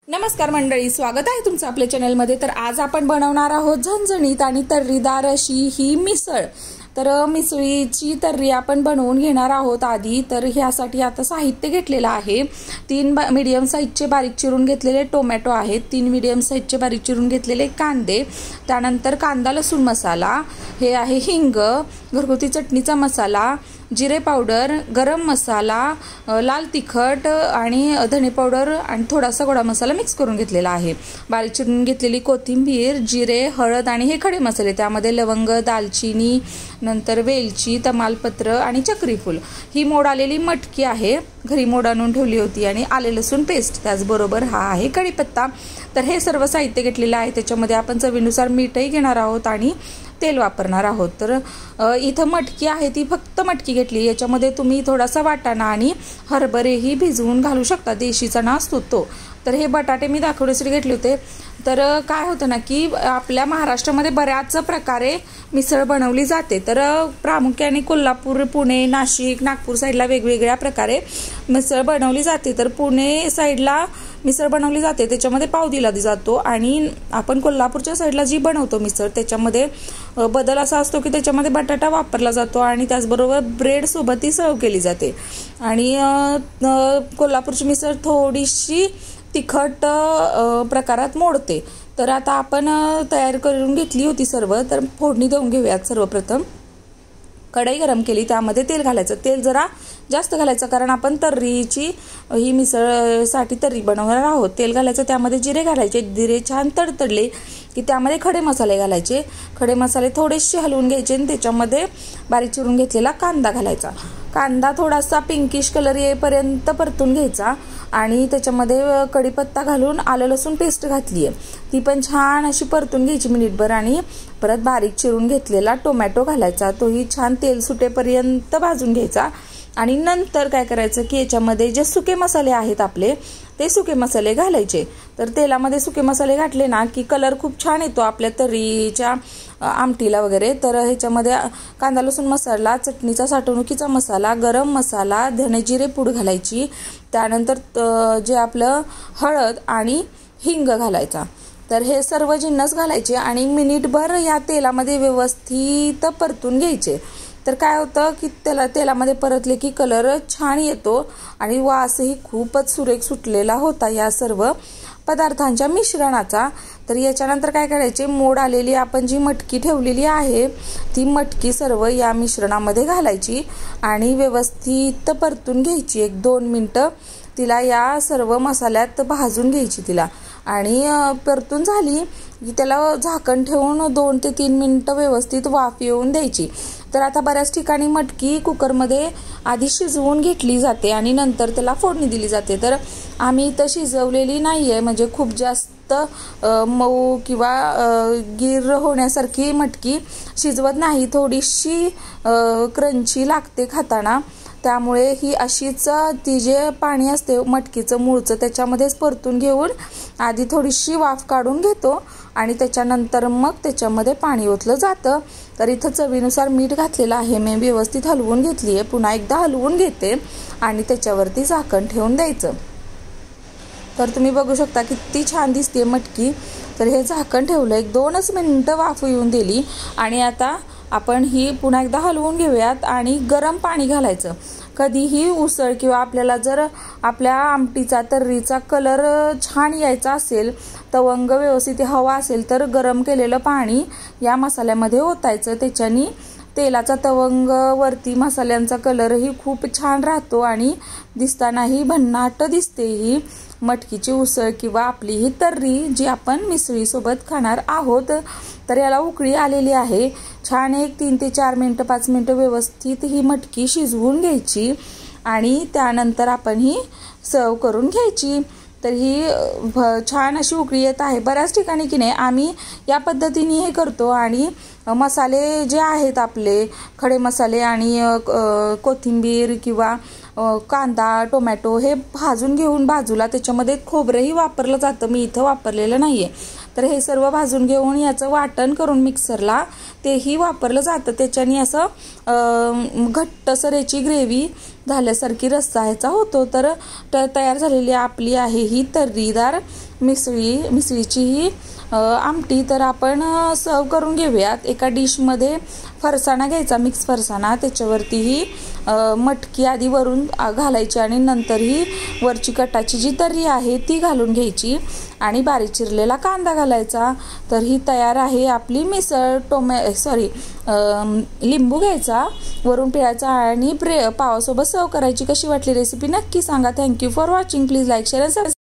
नमस्कार मंडळी, स्वागत आहे तुमचं आपल्या चॅनलमध्ये। तर आज आपण बनवणार आहोत झणझणीत आणि तर्रीदार अशी ही मिसळ। तर मिसळीची तर्री आपण बनवून घेणार आहोत आधी। तर ह्यासाठी आता साहित्य घेतलेलं आहे। 3 मीडियम साईजचे बारीक चिरून घेतलेले टोमॅटो आहेत, 3 मीडियम साईजचे बारीक चिरून घेतलेले कांदे, त्यानंतर कांदा लसूण मसाला, हे आहे हिंग, घरगुती चटणीचा मसाला, जिरे पावडर, गरम मसाला, लाल तिखट आणि धने पावडर आणि थोडासा गोडा मसाला मिक्स करून घेतलेला आहे। बारीक चिरून घेतलेली कोथिंबीर, जिरे, हळद आणि हे खडे मसाले, त्यामध्ये लवंग, दालचिनी, नंतर वेलची, तमालपत्र आणि चक्रीफूल। ही मोड आलेली मटकी आहे, घरी मोड आणून ठेवली होती, आणि आले लसूण पेस्ट, त्याचबरोबर हा आहे कढीपत्ता। तर हे सर्व साहित्य घेतलेलं आहे। त्याच्यामध्ये आपण चवीनुसार मीठही घेणार आहोत आणि तेल वापरणार आहोत। तर इथं मटकी आहे ती फक्त मटकी घेतली। याच्यामध्ये तुम्ही थोडासा वाटाणा आणि हरभरेही भिजवून घालू शकता, देशी चणा असतो तो। तर हे बटाटे मी दाखवण्यासाठी घेतले होते। तर काय होतं ना की आपल्या महाराष्ट्रामध्ये बऱ्याच प्रकारे मिसळ बनवली जाते। तर प्रामुख्याने कोल्हापूर, पुणे, नाशिक, नागपूर साईडला वेगवेगळ्या प्रकारे मिसळ बनवली जाते। तर पुणे साईडला मिसळ बनवली जाते, त्याच्यामध्ये पाव दिला जातो, आणि आपण कोल्हापूरच्या साईडला जी बनवतो मिसळ त्याच्यामध्ये बदल असा असतो की त्याच्यामध्ये बटाटा वापरला जातो आणि त्याचबरोबर ब्रेड सोबत ती सर्व केली जाते। आणि कोल्हापूरची मिसळ थोडीशी तिखट प्रकारात मोडते। तर आता आपण तयार करून घेतली होती सर्व। तर फोडणी देऊन घेऊयात। सर्वप्रथम कढई गरम केली, त्यामध्ये तेल घालायचं। तेल जरा जास्त घालायचं, कारण आपण तर्रीची ही मिसळसाठी तर्री बनवणार आहोत। तेल घालायचं, त्यामध्ये जिरे घालायचे, जिरे छान तडतडले की त्यामध्ये खडे मसाले घालायचे। खडे मसाले थोडेसे हलवून घ्यायचे आणि त्याच्यामध्ये बारीक चिरून घेतलेला कांदा घालायचा। कांदा थोडासा पिंकिश कलर येईपर्यंत परतून घ्यायचा, आणि त्याच्यामध्ये कढीपत्ता घालून आलं लसूण पेस्ट घातली आहे, ती पण छान अशी परतून घ्यायची मिनिटभर। आणि परत बारीक चिरून घेतलेला टोमॅटो घालायचा, तोही छान तेल सुटेपर्यंत भाजून घ्यायचा। आणि नंतर काय करायचं की याच्यामध्ये जे सुके मसाले आहेत आपले, ते सुके मसाले घालायचे। तर तेलामध्ये सुके मसाले घातले ना की कलर खूप छान येतो आपल्या तर्रीच्या आमटीला वगैरे। तर ह्याच्यामध्ये कांदा लसूण मसाला, चटणीचा साठवणुकीचा मसाला, गरम मसाला, धने जिरे पूड घालायची, त्यानंतर जे आपलं हळद आणि हिंग घालायचा। तर हे सर्व जिन्नस घालायचे आणि मिनिटभर या तेलामध्ये व्यवस्थित परतून घ्यायचे। तर काय होतं की तेलामध्ये परतले की कलर छान येतो आणि वासही खूपच सुरेख सुटलेला होता या सर्व पदार्थांच्या मिश्रणाचा। तर याच्यानंतर काय करायचे, मोड आलेली आपण जी मटकी ठेवलेली आहे ती मटकी सर्व या मिश्रणामध्ये घालायची आणि व्यवस्थित परतून घ्यायची। 1-2 मिनिटं तिला या सर्व मसाल्यात भाजून घ्यायची तिला, आणि परतून झाली की त्याला झाकण ठेवून 2 ते 3 मिनिटं व्यवस्थित वाफ येऊन द्यायची। तर आता बऱ्याच ठिकाणी मटकी कुकरमध्ये आधी शिजवून घेतली जाते आणि नंतर त्याला फोडणी दिली जाते। तर आम्ही इथं शिजवलेली नाहीये, म्हणजे खूप जास्त मऊ किंवा गिर होण्यासारखी मटकी शिजवत नाही, थोडीशी क्रंची लागते खाताना। त्यामुळे ही अशीच ती जे पाणी असते मटकीचं मूळचं त्याच्यामध्येच परतून घेऊन आधी थोडीशी वाफ काढून घेतो आणि त्याच्यानंतर मग त्याच्यामध्ये पाणी ओतलं जातं। तर इथं चवीनुसार मीठ घातलेलं आहे मी, व्यवस्थित हलवून घेतली आहे, पुन्हा एकदा हलवून घेते आणि त्याच्यावरती झाकण ठेवून द्यायचं। तर तुम्ही बघू शकता किती छान दिसते मटकी। तर हे झाकण ठेवलं, 1-2च मिनिटं वाफ येऊन दिली, आणि आता आपण ही पुन्हा एकदा हलवून घेऊयात आणि गरम पाणी घालायचं। कधीही उसळ किंवा आपल्याला जर आपल्या आमटीचा तर्रीचा कलर छान यायचा असेल, तवंग व्यवस्थित हवा असेल, तर गरम केलेलं पाणी या मसाल्यामध्ये ओतायचं। त्याच्यानी तेलाचा तवंग वरती मसाल्यांचा कलरही खूप छान राहतो आणि दिसतानाही भन्नाट दिसते ही मटकीची उसळ किंवा आपली ही तर्री जी आपण मिसळीसोबत खाणार आहोत। तर याला उकळी आलेली आहे छान, 3 ते 4 मिनिटं 5 मिनिटं व्यवस्थित ही मटकी शिजवून घ्यायची आणि त्यानंतर आपण ही सर्व करून घ्यायची। तर ही छान अशी उकळी येत आहे। बऱ्याच ठिकाणी की नाही आम्ही या पद्धतीने हे करतो, आणि मसाले जे आहेत आपले खडे मसाले आणि कोथिंबीर किंवा कांदा, टोमॅटो हे भाजून घेऊन बाजूला त्याच्यामध्ये खोबरंही वापरलं जातं, मी इथं वापरलेलं नाहीये। तर हे सर्व भाजून घेऊन याचं वाटण करून मिक्सरला तेही वापरलं जातं। त्याच्याने असं घट्टसर याची ग्रेव्ही झाल्यासारखी रस्सा ह्याचा होतो। तर तयार झालेली आपली आहे ही तर्रीदार मिसळीची ही आमटी। तर आपण सर्व करून घेऊयात। एका डिशमध्ये फरसाणा घ्यायचा, मिक्स फरसाणा, त्याच्यावरती ही मटकी आधी वरून घालायची आणि नंतर ही वरची कटाची जी तर्री आहे ती घालून घ्यायची आणि बारीक चिरलेला कांदा घालायचा। तर ही तयार आहे आपली मिसळ। लिंबू घ्यायचा, वरून पिळायचा आणि पावासोबत सर्व करायची। कशी वाटली रेसिपी नक्की सांगा। Thank you for watching. Please like share